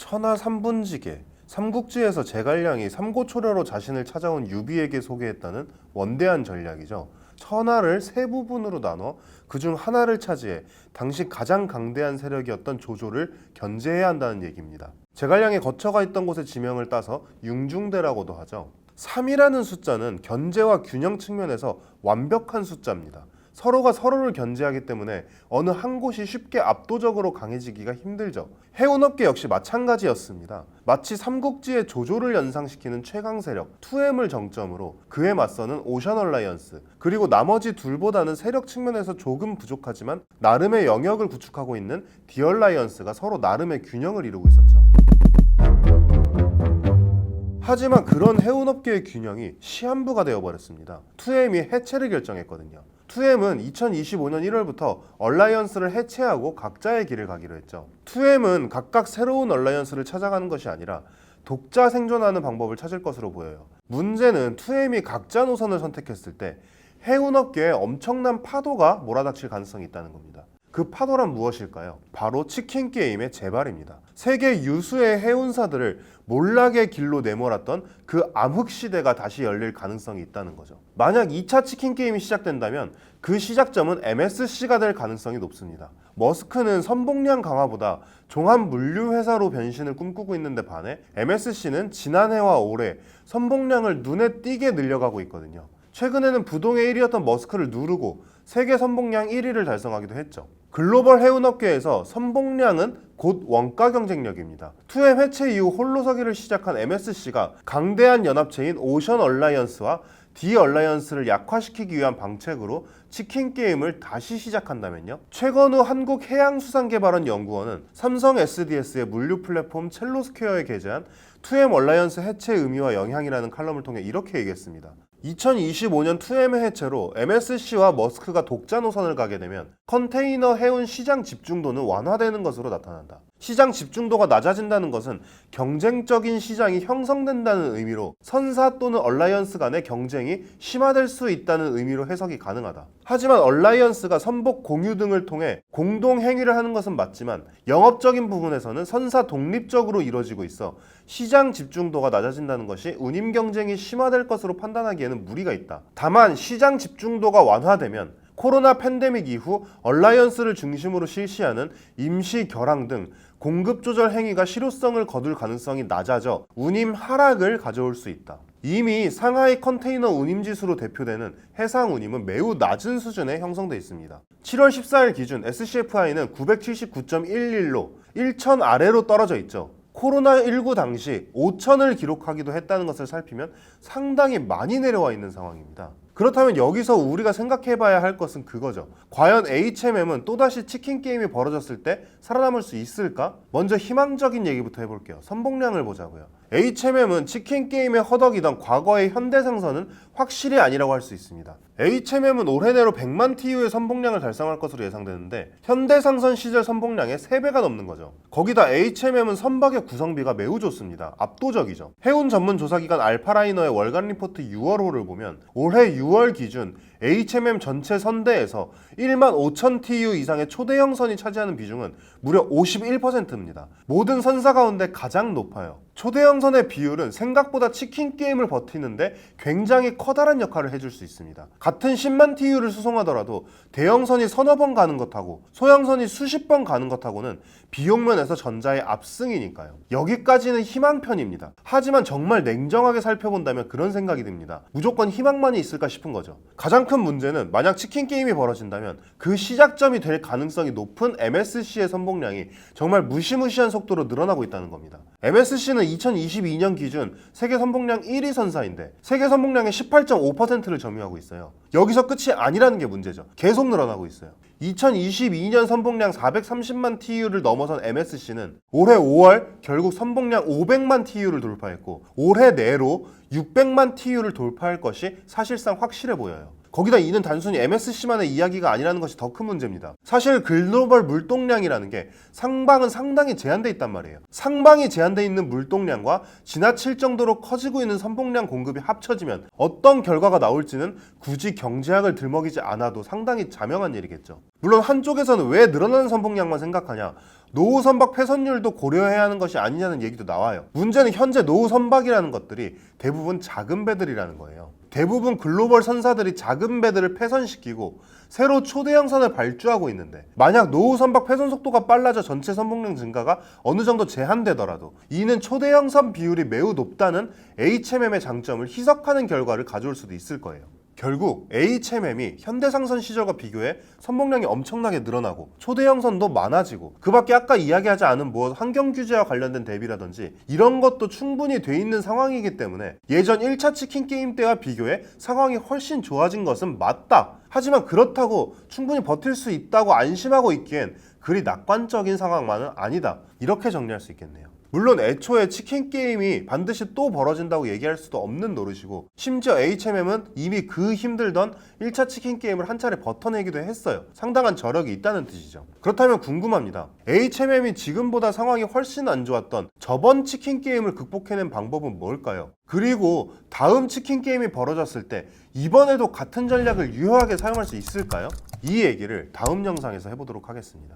천하 삼분지계, 삼국지에서 제갈량이 삼고초려로 자신을 찾아온 유비에게 소개했다는 원대한 전략이죠. 천하를 세 부분으로 나눠 그중 하나를 차지해 당시 가장 강대한 세력이었던 조조를 견제해야 한다는 얘기입니다. 제갈량이 거처가 있던 곳의 지명을 따서 융중대라고도 하죠. 3이라는 숫자는 견제와 균형 측면에서 완벽한 숫자입니다. 서로가 서로를 견제하기 때문에 어느 한 곳이 쉽게 압도적으로 강해지기가 힘들죠. 해운업계 역시 마찬가지였습니다. 마치 삼국지의 조조를 연상시키는 최강 세력 2M을 정점으로 그에 맞서는 오션 얼라이언스, 그리고 나머지 둘보다는 세력 측면에서 조금 부족하지만 나름의 영역을 구축하고 있는 디 얼라이언스가 서로 나름의 균형을 이루고 있었죠. 하지만 그런 해운업계의 균형이 시한부가 되어버렸습니다. 2M이 해체를 결정했거든요. 2M은 2025년 1월부터 얼라이언스를 해체하고 각자의 길을 가기로 했죠. 2M은 각각 새로운 얼라이언스를 찾아가는 것이 아니라 독자 생존하는 방법을 찾을 것으로 보여요. 문제는 2M이 각자 노선을 선택했을 때 해운업계에 엄청난 파도가 몰아닥칠 가능성이 있다는 겁니다. 그 파도란 무엇일까요? 바로 치킨게임의 재발입니다. 세계 유수의 해운사들을 몰락의 길로 내몰았던 그 암흑시대가 다시 열릴 가능성이 있다는 거죠. 만약 2차 치킨게임이 시작된다면 그 시작점은 MSC가 될 가능성이 높습니다. 머스크는 선봉량 강화보다 종합물류회사로 변신을 꿈꾸고 있는데 반해 MSC는 지난해와 올해 선봉량을 눈에 띄게 늘려가고 있거든요. 최근에는 부동의 1위였던 머스크를 누르고 세계 선봉량 1위를 달성하기도 했죠. 글로벌 해운업계에서 선봉량은 곧 원가 경쟁력입니다. 2M 해체 이후 홀로서기를 시작한 MSC가 강대한 연합체인 오션 얼라이언스와 디 얼라이언스를 약화시키기 위한 방책으로 치킨 게임을 다시 시작한다면요? 최건우 한국해양수산개발원연구원은 삼성 SDS의 물류 플랫폼 첼로스퀘어에 게재한 2M 얼라이언스 해체 의미와 영향이라는 칼럼을 통해 이렇게 얘기했습니다. 2025년 2M의 해체로 MSC와 머스크가 독자 노선을 가게 되면 컨테이너 해운 시장 집중도는 완화되는 것으로 나타난다. 시장 집중도가 낮아진다는 것은 경쟁적인 시장이 형성된다는 의미로 선사 또는 얼라이언스 간의 경쟁이 심화될 수 있다는 의미로 해석이 가능하다. 하지만 얼라이언스가 선복 공유 등을 통해 공동 행위를 하는 것은 맞지만 영업적인 부분에서는 선사 독립적으로 이루어지고 있어 시장 집중도가 낮아진다는 것이 운임 경쟁이 심화될 것으로 판단하기에는 무리가 있다. 다만 시장 집중도가 완화되면 코로나 팬데믹 이후 얼라이언스를 중심으로 실시하는 임시 결항 등 공급 조절 행위가 실효성을 거둘 가능성이 낮아져 운임 하락을 가져올 수 있다. 이미 상하이 컨테이너 운임 지수로 대표되는 해상 운임은 매우 낮은 수준에 형성돼 있습니다. 7월 14일 기준 SCFI는 979.11로 1,000 아래로 떨어져 있죠. 코로나19 당시 5,000을 기록하기도 했다는 것을 살피면 상당히 많이 내려와 있는 상황입니다. 그렇다면 여기서 우리가 생각해봐야 할 것은 그거죠. 과연 HMM은 또다시 치킨게임이 벌어졌을 때 살아남을 수 있을까? 먼저 희망적인 얘기부터 해볼게요. 선봉량을 보자고요. HMM은 치킨게임의 허덕이던 과거의 현대상선은 확실히 아니라고 할 수 있습니다. HMM은 올해 내로 100만 TU의 선봉량을 달성할 것으로 예상되는데 현대상선 시절 선봉량의 3배가 넘는 거죠. 거기다 HMM은 선박의 구성비가 매우 좋습니다. 압도적이죠. 해운 전문 조사기관 알파라이너의 월간 리포트 6월호를 보면 올해 6월 기준 HMM 전체 선대에서 1만 5천 TU 이상의 초대형 선이 차지하는 비중은 무려 51%입니다. 모든 선사 가운데 가장 높아요. 초대형 선의 비율은 생각보다 치킨 게임을 버티는데 굉장히 커다란 역할을 해줄 수 있습니다. 같은 10만 TU를 수송하더라도 대형선이 서너 번 가는 것하고 소형선이 수십 번 가는 것하고는 비용면에서 전자의 압승이니까요. 여기까지는 희망편입니다. 하지만 정말 냉정하게 살펴본다면 그런 생각이 듭니다. 무조건 희망만이 있을까 싶은 거죠. 가장 큰 문제는 만약 치킨 게임이 벌어진다면 그 시작점이 될 가능성이 높은 MSC의 선봉량이 정말 무시무시한 속도로 늘어나고 있다는 겁니다. MSC는 2022년 기준 세계 선봉량 1위 선사인데 세계 선봉량의 18.5%를 점유하고 있어요. 여기서 끝이 아니라는 게 문제죠. 계속 늘어나고 있어요. 2022년 선봉량 430만 TU를 넘어선 MSC는 올해 5월 결국 선봉량 500만 TU를 돌파했고 올해 내로 600만 TU를 돌파할 것이 사실상 확실해 보여요. 거기다 이는 단순히 MSC만의 이야기가 아니라는 것이 더 큰 문제입니다. 사실 글로벌 물동량이라는 게 상방은 상당히 제한돼 있단 말이에요. 상방이 제한돼 있는 물동량과 지나칠 정도로 커지고 있는 선봉량 공급이 합쳐지면 어떤 결과가 나올지는 굳이 경제학을 들먹이지 않아도 상당히 자명한 일이겠죠. 물론 한쪽에서는 왜 늘어나는 선봉량만 생각하냐, 노후 선박 폐선율도 고려해야 하는 것이 아니냐는 얘기도 나와요. 문제는 현재 노후 선박이라는 것들이 대부분 작은 배들이라는 거예요. 대부분 글로벌 선사들이 작은 배들을 폐선시키고 새로 초대형 선을 발주하고 있는데, 만약 노후 선박 폐선 속도가 빨라져 전체 선봉량 증가가 어느 정도 제한되더라도 이는 초대형 선 비율이 매우 높다는 HMM의 장점을 희석하는 결과를 가져올 수도 있을 거예요. 결국 HMM이 현대상선 시절과 비교해 선봉량이 엄청나게 늘어나고 초대형 선도 많아지고, 그 밖에 아까 이야기하지 않은 환경 규제와 관련된 대비라든지 이런 것도 충분히 돼 있는 상황이기 때문에 예전 1차 치킨 게임 때와 비교해 상황이 훨씬 좋아진 것은 맞다. 하지만 그렇다고 충분히 버틸 수 있다고 안심하고 있기엔 그리 낙관적인 상황만은 아니다. 이렇게 정리할 수 있겠네요. 물론 애초에 치킨 게임이 반드시 또 벌어진다고 얘기할 수도 없는 노릇이고, 심지어 HMM은 이미 그 힘들던 1차 치킨 게임을 한 차례 버텨내기도 했어요. 상당한 저력이 있다는 뜻이죠. 그렇다면 궁금합니다. HMM이 지금보다 상황이 훨씬 안 좋았던 저번 치킨 게임을 극복해낸 방법은 뭘까요? 그리고 다음 치킨 게임이 벌어졌을 때 이번에도 같은 전략을 유효하게 사용할 수 있을까요? 이 얘기를 다음 영상에서 해보도록 하겠습니다.